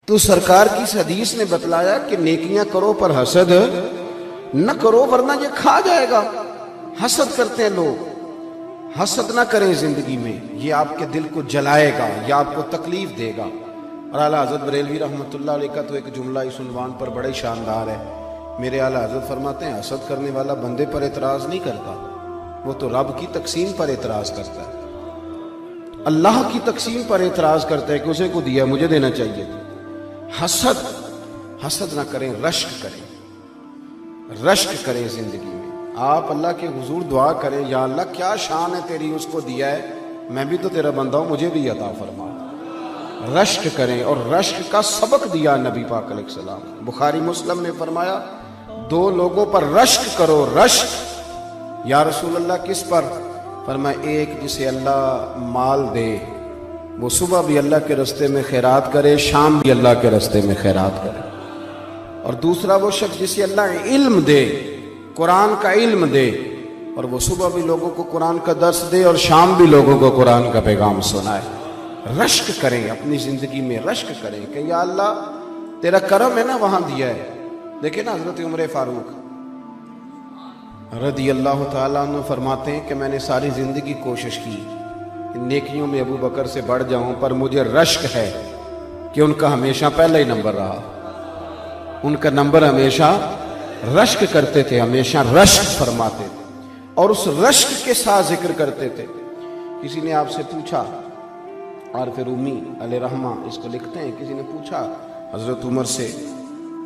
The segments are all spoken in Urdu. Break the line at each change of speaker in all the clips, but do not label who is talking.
تو سرکار کی اس حدیث نے بتلایا کہ نیکیاں کرو پر حسد نہ کرو ورنہ یہ کھا جائے گا۔ حسد کرتے ہیں لوگ، حسد نہ کریں زندگی میں، یہ آپ کے دل کو جلائے گا، یہ آپ کو تکلیف دے گا۔ اور اعلیٰ حضرت بریلوی رحمۃ اللہ علیہ کا تو ایک جملہ اس عنوان پر بڑا ہی شاندار ہے۔ میرے اعلیٰ حضرت فرماتے ہیں حسد کرنے والا بندے پر اعتراض نہیں کرتا، وہ تو رب کی تقسیم پر اعتراض کرتا ہے، اللہ کی تقسیم پر اعتراض کرتا ہے کہ اسے کو دیا مجھے دینا چاہیے تھا۔ حسد نہ کریں، رشک کریں، رشک کریں زندگی میں۔ آپ اللہ کے حضور دعا کریں، یا اللہ کیا شان ہے تیری، اس کو دیا ہے، میں بھی تو تیرا بندہ ہوں، مجھے بھی عطا فرما۔ رشک کریں، اور رشک کا سبق دیا نبی پاک علیہ السلام۔ بخاری مسلم نے فرمایا دو لوگوں پر رشک کرو۔ رشک یا رسول اللہ کس پر؟ فرمایا ایک جسے اللہ مال دے، وہ صبح بھی اللہ کے راستے میں خیرات کرے، شام بھی اللہ کے راستے میں خیرات کرے۔ اور دوسرا وہ شخص جسے اللہ علم دے، قرآن کا علم دے، اور وہ صبح بھی لوگوں کو قرآن کا درس دے اور شام بھی لوگوں کو قرآن کا پیغام سنائے۔ رشک کریں، اپنی زندگی میں رشک کریں کہ یا اللہ تیرا کرم ہے نا، وہاں دیا ہے۔ دیکھیں نا حضرت عمر فاروق رضی اللہ تعالیٰ عنہ فرماتے ہیں کہ میں نے ساری زندگی کوشش کی کہ نیکیوں میں ابو بکر سے بڑھ جاؤں، پر مجھے رشک ہے کہ ان کا ہمیشہ پہلا ہی نمبر رہا، ان کا نمبر ہمیشہ رشک کرتے تھے، ہمیشہ رشک فرماتے تھے، اور اس رشک کے ساتھ ذکر کرتے تھے۔ کسی نے آپ سے پوچھا، عارف رومی علیہ رحمہ اس کو لکھتے ہیں، کسی نے پوچھا حضرت عمر سے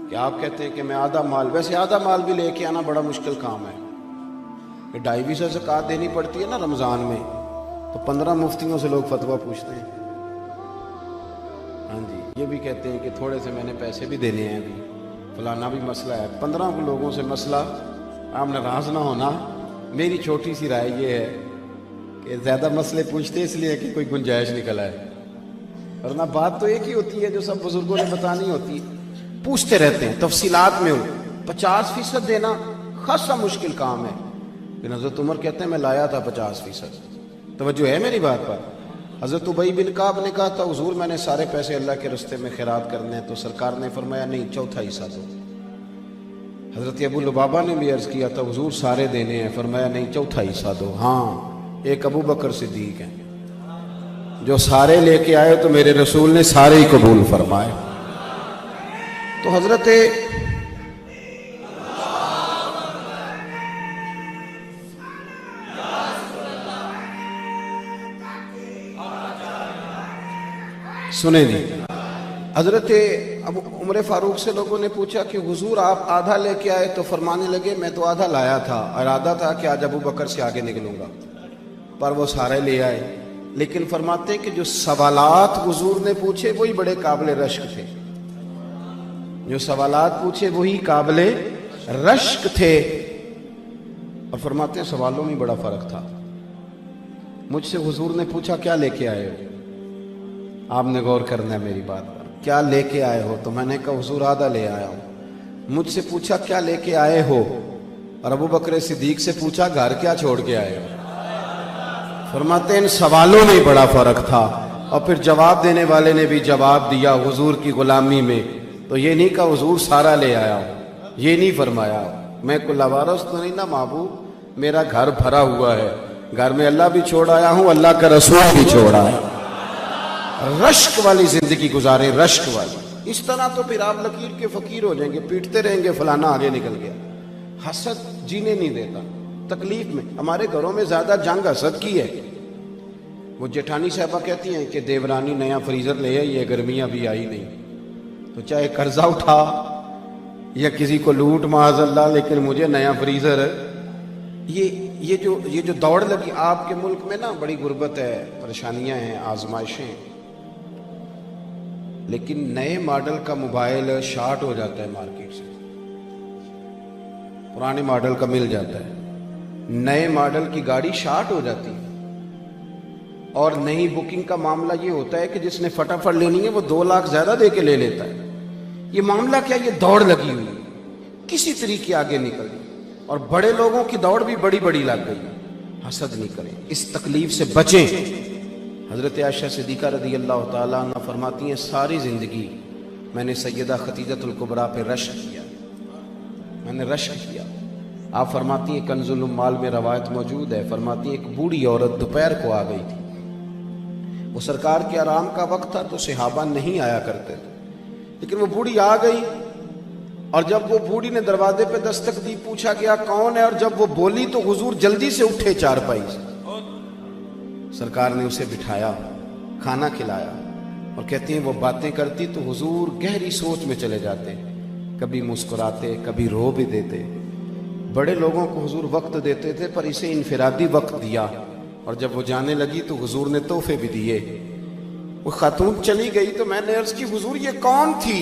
کہ آپ کہتے ہیں کہ میں آدھا مال، ویسے آدھا مال بھی لے کے آنا بڑا مشکل کام ہے، کہ 2.5 زکوٰۃ دینی پڑتی ہے نا رمضان میں، تو 15 مفتیوں سے لوگ فتویٰ پوچھتے ہیں۔ ہاں جی، یہ بھی کہتے ہیں کہ تھوڑے سے میں نے پیسے بھی دینے ہیں، ابھی فلانا بھی مسئلہ ہے، 15 لوگوں سے مسئلہ، آپ ناراض نہ ہونا۔ میری چھوٹی سی رائے یہ ہے کہ زیادہ مسئلے پوچھتے اس لیے کہ کوئی گنجائش نکل آئے، ورنہ بات تو ایک ہی ہوتی ہے جو سب بزرگوں نے بتانی ہوتی ہے، پوچھتے رہتے ہیں تفصیلات میں۔ 50% دینا خاصا مشکل کام ہے، لیکن حضرت عمر کہتے ہیں میں لایا تھا 50%۔ توجہ ہے میری بات پر؟ حضرت ابی بن کعب نے کہا تھا حضور میں نے سارے پیسے اللہ کے راستے میں خیرات کرنے ہیں، تو سرکار نے فرمایا نہیں، 1/4 حصہ دو۔ حضرت ابو لبابہ نے بھی عرض کیا تھا حضور سارے دینے ہیں، فرمایا نہیں، 1/4 حصہ دو۔ ہاں، ایک ابو بکر صدیق ہیں جو سارے لے کے آئے تو میرے رسول نے سارے ہی قبول فرمائے۔ تو حضرت سنیں جی، حضرت ابو عمر فاروق سے لوگوں نے پوچھا کہ حضور آپ آدھا لے کے آئے، تو فرمانے لگے میں تو آدھا لایا تھا، ارادہ تھا کہ آج ابو بکر سے آگے نکلوں گا، پر وہ سارے لے آئے۔ لیکن فرماتے ہیں کہ جو سوالات حضور نے پوچھے وہی بڑے قابل رشک تھے، جو سوالات پوچھے وہی قابل رشک تھے۔ اور فرماتے ہیں سوالوں میں بڑا فرق تھا۔ مجھ سے حضور نے پوچھا کیا لے کے آئے ہو، آپ نے غور کرنا ہے میری بات پر، کیا لے کے آئے ہو؟ تو میں نے کہا حضور آدھا لے آیا ہوں۔ مجھ سے پوچھا کیا لے کے آئے ہو، اور ابو بکر صدیق سے پوچھا گھر کیا چھوڑ کے آئے ہو۔ فرماتے ہیں ان سوالوں میں بڑا فرق تھا، اور پھر جواب دینے والے نے بھی جواب دیا حضور کی غلامی میں، تو یہ نہیں کہا حضور سارا لے آیا ہوں، یہ نہیں فرمایا میں کوئی لاوارث تو نہیں نا محبوب، میرا گھر بھرا ہوا ہے، گھر میں اللہ بھی چھوڑ آیا ہوں، اللہ کا رسول بھی چھوڑ آیا۔ رشک والی زندگی گزاریں، رشک والی، اس طرح تو پھر آپ لکیر کے فقیر ہو جائیں گے، پیٹتے رہیں گے فلانا آگے نکل گیا۔ حسد جینے نہیں دیتا، تکلیف میں۔ ہمارے گھروں میں زیادہ جنگ حسد کی ہے۔ وہ جیٹھانی صاحبہ کہتی ہیں کہ دیورانی نیا فریزر لے آئی ہے، گرمیاں بھی آئی نہیں، تو چاہے قرضہ اٹھا یا کسی کو لوٹ معاذ اللہ، لیکن مجھے نیا فریزر۔ یہ جو دوڑ لگی آپ کے ملک میں نا، بڑی غربت ہے، پریشانیاں ہیں، آزمائشیں، لیکن نئے ماڈل کا موبائل شارٹ ہو جاتا ہے مارکیٹ سے، پرانے ماڈل کا مل جاتا ہے، نئے ماڈل کی گاڑی شارٹ ہو جاتی ہے، اور نئی بکنگ کا معاملہ یہ ہوتا ہے کہ جس نے فٹافٹ لینی ہے وہ 2 لاکھ زیادہ دے کے لے لیتا ہے۔ یہ معاملہ کیا، یہ دوڑ لگی ہوئی ہے، کسی طریقے آگے نکل گئی، اور بڑے لوگوں کی دوڑ بھی بڑی بڑی لگ گئی۔ حسد نہیں کریں، اس تکلیف سے بچیں۔ حضرت عائشہ صدیقہ رضی اللہ تعالیٰ عنہ فرماتی ہیں ساری زندگی میں نے سیدہ خدیجۃ الکبریٰ پہ رشک کیا، میں نے رشک کیا۔ آپ فرماتی ہیں کنز الاموال میں روایت موجود ہے، فرماتی ہیں ایک بوڑھی عورت دوپہر کو آ گئی تھی، وہ سرکار کے آرام کا وقت تھا تو صحابہ نہیں آیا کرتے تھے، لیکن وہ بوڑھی آ گئی، اور جب وہ بوڑھی نے دروازے پہ دستک دی، پوچھا گیا کون ہے، اور جب وہ بولی تو حضور جلدی سے اٹھے چارپائی سے، سرکار نے اسے بٹھایا، کھانا کھلایا، اور کہتی ہیں وہ باتیں کرتی تو حضور گہری سوچ میں چلے جاتے، کبھی مسکراتے کبھی رو بھی دیتے۔ بڑے لوگوں کو حضور وقت دیتے تھے پر اسے انفرادی وقت دیا، اور جب وہ جانے لگی تو حضور نے تحفے بھی دیے۔ وہ خاتون چلی گئی تو میں نے عرض کی حضور یہ کون تھی؟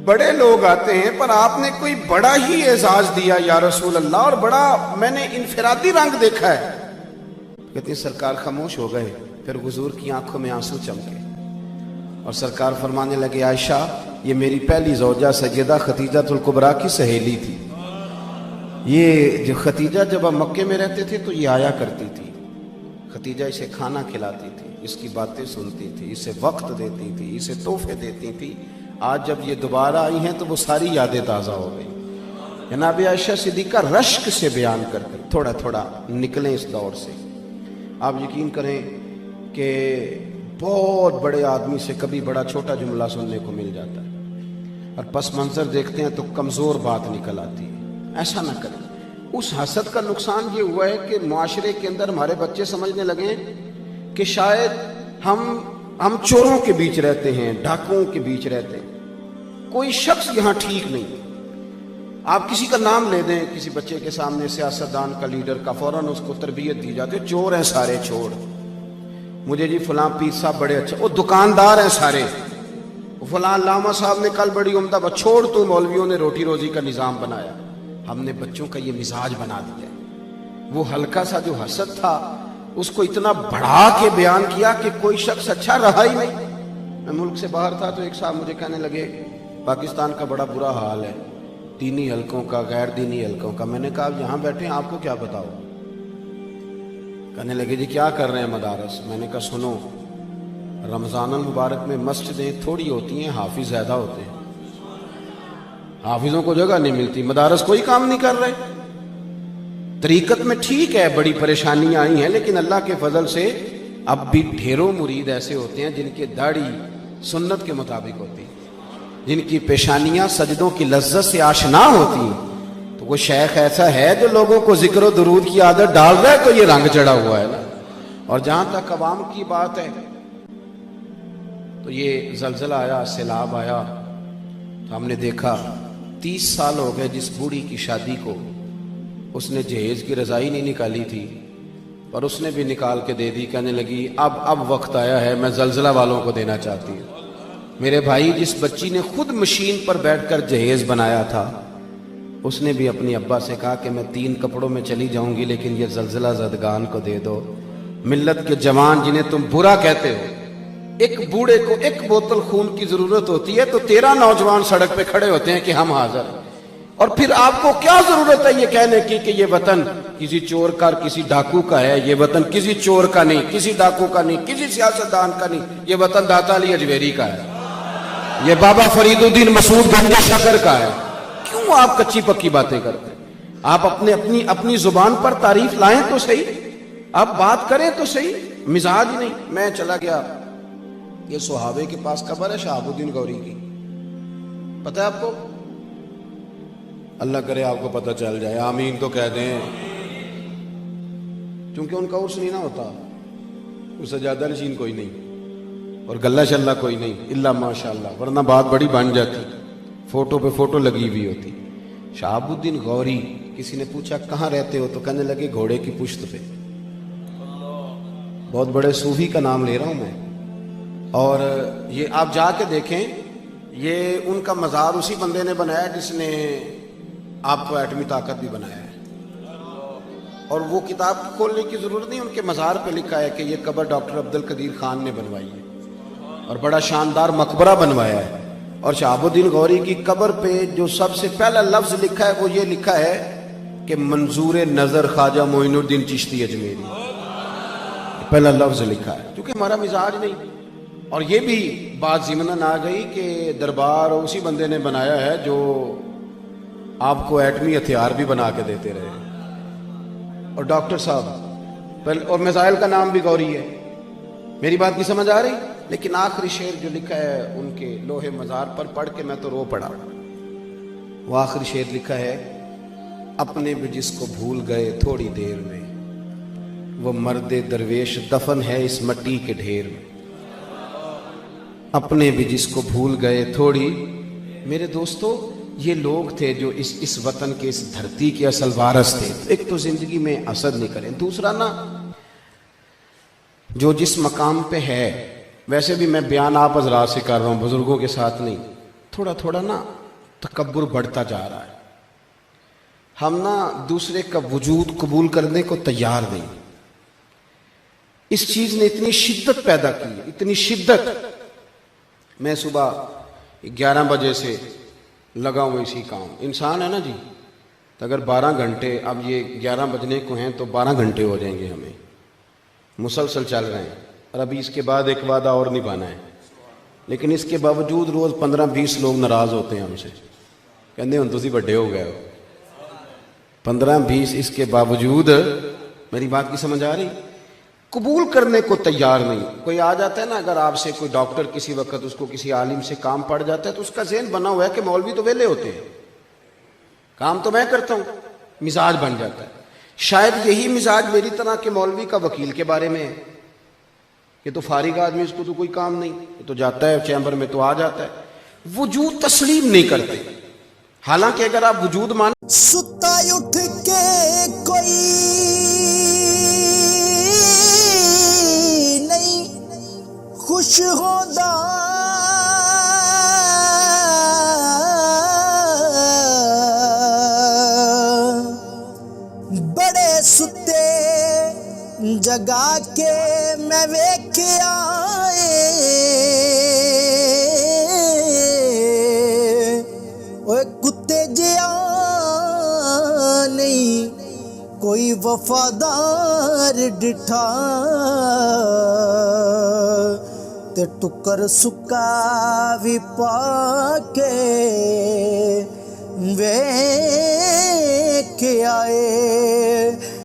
بڑے لوگ آتے ہیں پر آپ نے کوئی بڑا ہی اعزاز دیا یا رسول اللہ، اور بڑا میں نے انفرادی رنگ دیکھا ہے۔ کہتی ہیں سرکار خاموش ہو گئے، پھر حضور کی آنکھوں میں آنسو چمکے، اور سرکار فرمانے لگے عائشہ یہ میری پہلی زوجہ سیدہ خدیجۃ الکبریٰ کی سہیلی تھی، یہ جو خدیجہ جب ہم مکے میں رہتے تھے تو یہ آیا کرتی تھی، خدیجہ اسے کھانا کھلاتی تھی، اس کی باتیں سنتی تھی، اسے وقت دیتی تھی، اسے تحفے دیتی تھی۔ آج جب یہ دوبارہ آئی ہیں تو وہ ساری یادیں تازہ ہو گئی۔ جناب عائشہ صدیقہ رشک سے بیان کرتے، تھوڑا تھوڑا نکلیں اس دور سے۔ آپ یقین کریں کہ بہت بڑے آدمی سے کبھی بڑا چھوٹا جملہ سننے کو مل جاتا ہے، اور پس منظر دیکھتے ہیں تو کمزور بات نکل آتی ہے۔ ایسا نہ کریں۔ اس حسد کا نقصان یہ ہوا ہے کہ معاشرے کے اندر ہمارے بچے سمجھنے لگے کہ شاید ہم چوروں کے بیچ رہتے ہیں، ڈاکوؤں کے بیچ رہتے ہیں، کوئی شخص یہاں ٹھیک نہیں۔ آپ کسی کا نام لے دیں کسی بچے کے سامنے، سیاستدان کا، لیڈر کا، فوراً اس کو تربیت دی جاتی ہے، چور ہیں سارے، چھوڑ مجھے جی فلاں پیر صاحب بڑے اچھے، وہ دکاندار ہیں سارے، فلاں علامہ صاحب نے کل بڑی عمدہ بات، چھوڑ تو مولویوں نے روٹی روزی کا نظام بنایا۔ ہم نے بچوں کا یہ مزاج بنا دیا ہے۔ وہ ہلکا سا جو حسد تھا اس کو اتنا بڑھا کے بیان کیا کہ کوئی شخص اچھا رہا ہی نہیں۔ میں ملک سے باہر تھا تو ایک صاحب مجھے کہنے لگے پاکستان کا بڑا برا حال ہے، دینی حلقوں کا، غیر دینی حلقوں کا۔ میں نے کہا یہاں بیٹھے ہیں آپ کو کیا بتاؤ؟ کہنے لگے جی کیا کر رہے ہیں مدارس؟ میں نے کہا سنو، رمضان المبارک میں مسجدیں تھوڑی ہوتی ہیں، حافظ زیادہ ہوتے ہیں، حافظوں کو جگہ نہیں ملتی، مدارس کوئی کام نہیں کر رہے۔ طریقت میں ٹھیک ہے بڑی پریشانیاں آئی ہیں، لیکن اللہ کے فضل سے اب بھی ڈھیروں مرید ایسے ہوتے ہیں جن کی داڑھی سنت کے مطابق ہوتی ہے، جن کی پیشانیاں سجدوں کی لذت سے آشنا ہوتی ہیں۔ تو وہ شیخ ایسا ہے جو لوگوں کو ذکر و درود کی عادت ڈال رہا ہے تو یہ رنگ چڑھا ہوا ہے نا۔ اور جہاں تک عوام کی بات ہے تو یہ زلزلہ آیا، سیلاب آیا، تو ہم نے دیکھا 30 سال ہو گئے جس بوڑھی کی شادی کو اس نے جہیز کی رضائی نہیں نکالی تھی، اور اس نے بھی نکال کے دے دی، کہنے لگی اب وقت آیا ہے میں زلزلہ والوں کو دینا چاہتی ہوں۔ میرے بھائی جس بچی نے خود مشین پر بیٹھ کر جہیز بنایا تھا اس نے بھی اپنی ابا سے کہا کہ میں 3 کپڑوں میں چلی جاؤں گی لیکن یہ زلزلہ زدگان کو دے دو۔ ملت کے جوان جنہیں تم برا کہتے ہو، ایک بوڑھے کو 1 بوتل خون کی ضرورت ہوتی ہے تو 13 نوجوان سڑک پہ کھڑے ہوتے ہیں کہ ہم حاضر ہیں، اور پھر آپ کو کیا ضرورت ہے یہ کہنے کی کہ یہ وطن کسی چور کا اور کسی ڈاکو کا ہے؟ یہ وطن کسی چور کا نہیں، کسی ڈاکو کا نہیں، کسی سیاستدان کا نہیں، یہ وطن داتا علی اجمیری کا ہے، یہ بابا فرید الدین مسعود گنج شکر کا ہے۔ کیوں آپ کچی پکی باتیں کرتے ہیں؟ آپ اپنی زبان پر تعریف لائیں تو صحیح، آپ بات کریں تو صحیح، مزاج نہیں۔ میں چلا گیا، یہ سہاوے کے پاس قبر ہے شہاب الدین گوری کی، پتہ ہے آپ کو؟ اللہ کرے آپ کو پتہ چل جائے، آمین تو کہہ دیں، چونکہ ان کا عرس نہیں نہ ہوتا، اس سجادہ نشین کوئی نہیں اور گلہ شلہ کوئی نہیں، الا ماشاءاللہ، ورنہ بات بڑی بن جاتی، فوٹو پہ فوٹو لگی ہوئی ہوتی۔ شہاب الدین غوری، کسی نے پوچھا کہاں رہتے ہو تو کہنے لگے گھوڑے کی پشت پہ۔ بہت بڑے صوفی کا نام لے رہا ہوں میں، اور یہ آپ جا کے دیکھیں، یہ ان کا مزار اسی بندے نے بنایا جس نے آپ کو ایٹمی طاقت بھی بنایا ہے، اور وہ کتاب کھولنے کی ضرورت نہیں، ان کے مزار پہ لکھا ہے کہ یہ قبر ڈاکٹر عبد القدیر خان نے بنوائی ہے، اور بڑا شاندار مقبرہ بنوایا ہے۔ اور شہاب الدین غوری کی قبر پہ جو سب سے پہلا لفظ لکھا ہے وہ یہ لکھا ہے کہ منظور نظر خواجہ معین الدین چشتی اجمیری، پہلا لفظ لکھا ہے، کیونکہ ہمارا مزاج نہیں۔ اور یہ بھی بات ضمناً آ گئی کہ دربار اسی بندے نے بنایا ہے جو آپ کو ایٹمی ہتھیار بھی بنا کے دیتے رہے، اور ڈاکٹر صاحب اور میزائل کا نام بھی گوری ہے۔ میری بات کی سمجھ آ رہی؟ لیکن آخری شعر جو لکھا ہے ان کے لوہے مزار پر پڑھ کے میں تو رو پڑا۔ وہ آخری شعر لکھا ہے، اپنے بھی جس کو بھول گئے تھوڑی دیر میں، وہ مرد درویش دفن ہے اس مٹی کے ڈھیر میں۔ اپنے بھی جس کو بھول گئے تھوڑی، میرے دوستو یہ لوگ تھے جو اس وطن کے، اس دھرتی کے اصل وارث تھے۔ ایک تو زندگی میں حسد نہیں کریں، دوسرا نا جو جس مقام پہ ہے، ویسے بھی میں بیان آپ حضرات سے کر رہا ہوں، بزرگوں کے ساتھ نہیں، تھوڑا تھوڑا نا تکبر بڑھتا جا رہا ہے۔ ہم نا دوسرے کا وجود قبول کرنے کو تیار نہیں۔ اس چیز نے اتنی شدت پیدا کی ہے، اتنی شدت۔ میں صبح 11 بجے سے لگا ہوں اسی کام، انسان ہے نا جی، تو اگر 12 گھنٹے، اب یہ 11 بجنے کو ہیں تو 12 گھنٹے ہو جائیں گے، ہمیں مسلسل چل رہے ہیں، اور ابھی اس کے بعد ایک وعدہ اور نبھانا ہے۔ لیکن اس کے باوجود روز 15-20 لوگ ناراض ہوتے ہیں ہم سے، کہتے ہیں تسی بڑے ہو گئے ہو۔ 15-20 اس کے باوجود، میری بات کی سمجھ آ رہی، قبول کرنے کو تیار نہیں۔ کوئی آ جاتا ہے نا، اگر آپ سے کوئی ڈاکٹر کسی وقت اس کو کسی عالم سے کام پڑ جاتا ہے تو اس کا ذہن بنا ہوا ہے کہ مولوی تو ویلے ہوتے ہیں، کام تو میں کرتا ہوں، مزاج بن جاتا ہے۔ شاید یہی مزاج میری طرح کے مولوی کا وکیل کے بارے میں ہے کہ تو فارغ آدمی، اس کو تو کوئی کام نہیں، تو جاتا ہے چیمبر میں تو آ جاتا ہے، وجود تسلیم نہیں کرتے۔ حالانکہ اگر آپ وجود مان،
ستا اٹھ کے کوئی نہیں خوش ہوندا، بڑے ستے جگا کے میں ویکھیا کتے جیا نہیں کوئی وفادار ڈٹھا، تے ٹکر سکا بھی پا کے ویکھ آئے۔